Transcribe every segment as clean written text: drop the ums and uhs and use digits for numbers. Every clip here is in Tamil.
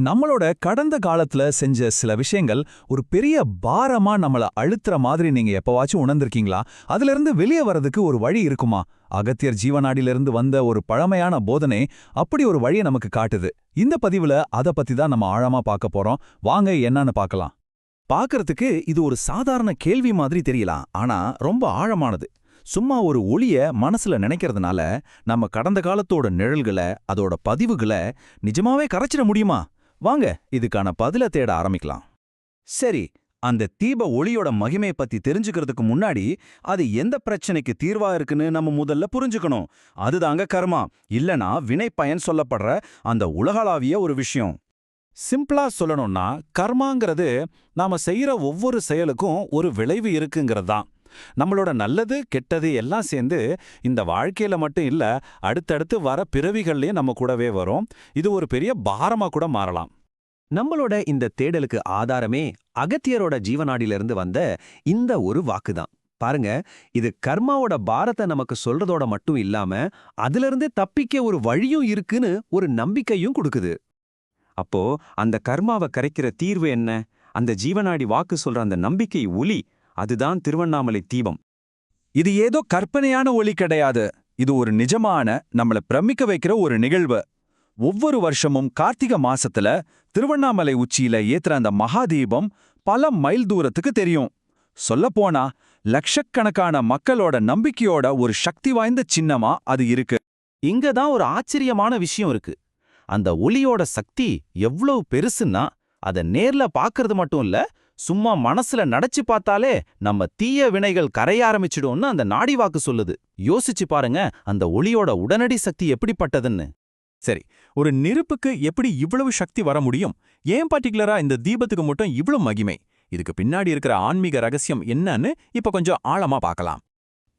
நம்மளோட கடந்த காலத்துல செஞ்ச சில விஷயங்கள் ஒரு பெரிய பாரமா நம்மள அழுத்துற மாதிரி நீங்க எப்பவாச்சும் உணர்ந்திருக்கீங்களா? அதிலிருந்து வெளியே வர்றதுக்கு ஒரு வழி இருக்குமா? அகத்தியர் ஜீவநாடியிலிருந்து வந்த ஒரு பழமையான போதனை அப்படி ஒரு வழியை நமக்கு காட்டுது. இந்த பதிவுல அத பத்தி தான் நம்ம ஆழமா பார்க்க போறோம். வாங்க என்னன்னு பார்க்கலாம். பார்க்கறதுக்கு இது ஒரு சாதாரண கேள்வி மாதிரி தெரியலாம், ஆனா ரொம்ப ஆழமானது. சும்மா ஒரு ஒளிய மனசுல நினைக்கிறதுனால நம்ம கடந்த காலத்தோட நிழல்களை, அதோட பதிவுகளை நிஜமாவே கரைச்சிட முடியுமா? வாங்க இதுக்கான பதில தேட ஆரம்பிக்கலாம். சரி, அந்த தீப ஒளியோட மகிமை பத்தி தெரிஞ்சுக்கிறதுக்கு முன்னாடி அது எந்த பிரச்சனைக்கு தீர்வா இருக்குன்னு நம்ம முதல்ல புரிஞ்சுக்கணும். அதுதாங்க கர்மா, இல்லனா வினை பயன் சொல்லப்படுற அந்த உலகளாவிய ஒரு விஷயம். சிம்பிளா சொல்லணும்னா கர்மாங்கிறது நாம செய்யற ஒவ்வொரு செயலுக்கும் ஒரு விளைவு இருக்குங்கிறது தான். நம்மளோட நல்லது கெட்டது எல்லாம் சேர்ந்து இந்த வாழ்க்கையில மட்டும் இல்ல, அடுத்தடுத்து வர பிறவிகள்லயும் நம்ம கூடவே வரும். இது ஒரு பெரிய பாரமா கூட மாறலாம். நம்மளோட இந்த தேடலுக்கு ஆதாரமே அகத்தியரோட ஜீவநாடியிலிருந்து வந்த இந்த ஒரு வாக்குதான். பாருங்க, இது கர்மாவோட பாரத்தை நமக்கு சொல்றதோட மட்டும் இல்லாம அதிலிருந்து தப்பிக்க ஒரு வழியும் இருக்குன்னு ஒரு நம்பிக்கையும் கொடுக்குது. அப்போ அந்த கர்மாவை கரைக்கிற தீர்வு என்ன? அந்த ஜீவநாடி வாக்கு சொல்ற அந்த நம்பிக்கை ஒளி, அதுதான் திருவண்ணாமலை தீபம். இது ஏதோ கற்பனையான ஒளி கிடையாது. இது ஒரு நிஜமான, நம்மள பிரமிக்க வைக்கிற ஒரு நிகழ்வு. ஒவ்வொரு வருஷமும் கார்த்திகை மாசத்துல திருவண்ணாமலை உச்சியில ஏத்துற அந்த மகாதீபம் பல மைல் தூரத்துக்கு தெரியும். சொல்லப்போனா லட்சக்கணக்கான மக்களோட நம்பிக்கையோட ஒரு சக்தி வாய்ந்த சின்னமா அது இருக்கு. இங்க தான் ஒரு ஆச்சரியமான விஷயம் இருக்கு. அந்த ஒளியோட சக்தி எவ்வளவு பெருசுன்னா, அதை நேர்ல பார்க்கறது மட்டும் இல்ல, சும்மா மனசுல நடைச்சு பார்த்தாலே நம்ம தீய வினைகள் கரைய ஆரம்பிச்சிடும்னு அந்த நாடி வாக்கு சொல்லுது. யோசிச்சு பாருங்க அந்த ஒளியோட உடனடி சக்தி எப்படிப்பட்டதுன்னு. சரி, ஒரு நெருப்புக்கு எப்படி இவ்வளவு சக்தி வர முடியும்? ஏன் பர்டிகுலரா இந்த தீபத்துக்கு மட்டும் இவ்வளவு மகிமை? இதுக்கு பின்னாடி இருக்கிற ஆன்மீக ரகசியம் என்னன்னு இப்ப கொஞ்சம் ஆழமா பார்க்கலாம்.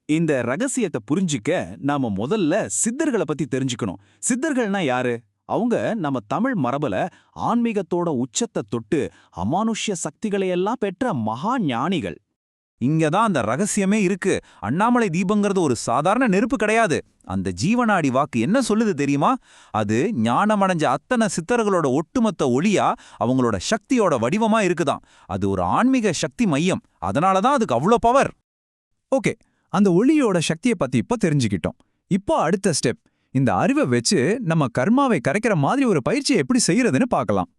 இந்த ரகசியத்தை புரிஞ்சிக்க நாம முதல்ல சித்தர்களை பத்தி தெரிஞ்சுக்கணும். சித்தர்கள்னா யாரு? அவங்க நம்ம தமிழ் மரபுல ஆன்மீகத்தோட உச்சத்தை தொட்டு அமானுஷ்ய சக்திகளையெல்லாம் பெற்ற மகா ஞானிகள். இங்கதான் அந்த ரகசியமே இருக்கு. அண்ணாமலை தீபங்கிறது ஒரு சாதாரண நெருப்பு கிடையாது. அந்த ஜீவநாடி வாக்கு என்ன சொல்லுது தெரியுமா? அது ஞானமடைஞ்ச அத்தனை சித்தர்களோட ஒட்டுமொத்த ஒளியா, அவங்களோட சக்தியோட வடிவமா இருக்குதாம். அது ஒரு ஆன்மீக சக்தி மையம். அதனாலதான் அதுக்கு அவ்வளோ பவர். ஓகே, அந்த ஒளியோட சக்தியை பத்தி இப்ப தெரிஞ்சுக்கிட்டோம். இப்போ அடுத்த ஸ்டெப், இந்த அறிவை வச்சு நம்ம கர்மாவை கரைக்கிற மாதிரி ஒரு பயிற்சியை எப்படி செய்யறதுன்னு பார்க்கலாம்.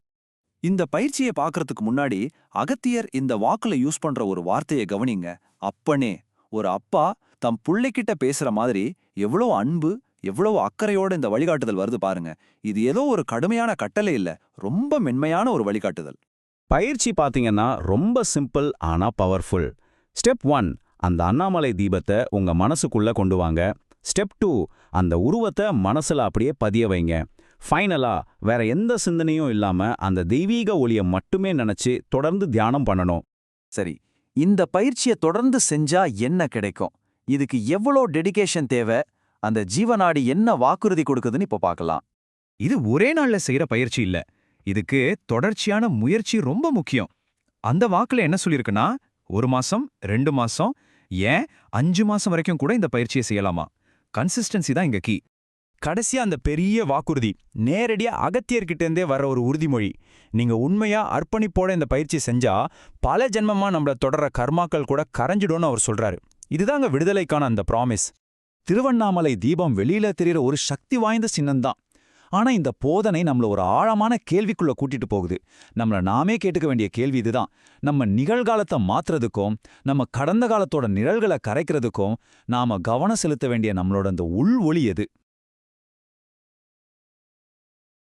இந்த பயிற்சியை பார்க்கறதுக்கு முன்னாடி அகத்தியர் இந்த வாக்குல யூஸ் பண்ற ஒரு வார்த்தையை கவனிங்க. அப்பனே. ஒரு அப்பா தம் புள்ளைக்கிட்ட பேசுற மாதிரி எவ்வளோ அன்பு, எவ்வளவு அக்கறையோட இந்த வழிகாட்டுதல் வருது பாருங்க. இது ஏதோ ஒரு கடுமையான கட்டளை இல்ல, ரொம்ப மென்மையான ஒரு வழிகாட்டுதல். பயிற்சி பாத்தீங்கன்னா ரொம்ப சிம்பிள் ஆனா பவர்ஃபுல். ஸ்டெப் 1, அந்த அண்ணாமலை தீபத்தை உங்க மனசுக்குள்ள கொண்டு வாங்க. ஸ்டெப் 2, அந்த உருவத்தை மனசுல அப்படியே பதிய வைங்க. ஃபைனலா வேற எந்த சிந்தனையும் இல்லாம அந்த தெய்வீக ஒளியை மட்டுமே நினைச்சு தொடர்ந்து தியானம் பண்ணணும். சரி, இந்த பயிற்சியை தொடர்ந்து செஞ்சா என்ன கிடைக்கும்? இதுக்கு எவ்வளோ டெடிகேஷன் தேவை? அந்த ஜீவநாடி என்ன வாக்குறுதி கொடுக்குதுன்னு இப்போ பார்க்கலாம். இது ஒரே நாள்ல செய்யற பயிற்சி இல்ல. இதுக்கு தொடர்ச்சியான முயற்சி ரொம்ப முக்கியம். அந்த வாக்குல என்ன சொல்லியிருக்குன்னா, 1 மாசம், 2 மாசம், ஏன் 5 மாசம் வரைக்கும் கூட இந்த பயிற்சியை செய்யலாமா. கன்சிஸ்டன்சி தான் இங்க கீ. கடைசியா அந்த பெரிய வாக்குறுதி, நேரடியா அகத்தியர்கிட்டேருந்தே வர்ற ஒரு உறுதிமொழி. நீங்க உண்மையா அர்ப்பணிப்போட இந்த பயிற்சி செஞ்சா பல ஜென்மமா நம்மள தொடர்ற கர்மாக்கள் கூட கரைஞ்சிடும்னு அவர் சொல்றாரு. இதுதாங்க விடுதலைக்கான அந்த ப்ராமிஸ். திருவண்ணாமலை தீபம் வெளியில தெரிகிற ஒரு சக்தி வாய்ந்த சின்னம்தான். ஆனா இந்த போதனை நம்மள ஒரு ஆழமான கேள்விக்குள்ள கூட்டிட்டு போகுது. நம்மள நாமே கேட்டுக்க வேண்டிய கேள்வி இதுதான். நம்ம நிகழ்காலத்தை மாத்துறதுக்கும், நம்ம கடந்த காலத்தோட நிழல்களை கரைக்கிறதுக்கும் நாம கவனம் செலுத்த வேண்டிய நம்மளோட அந்த உள் ஒளி எது?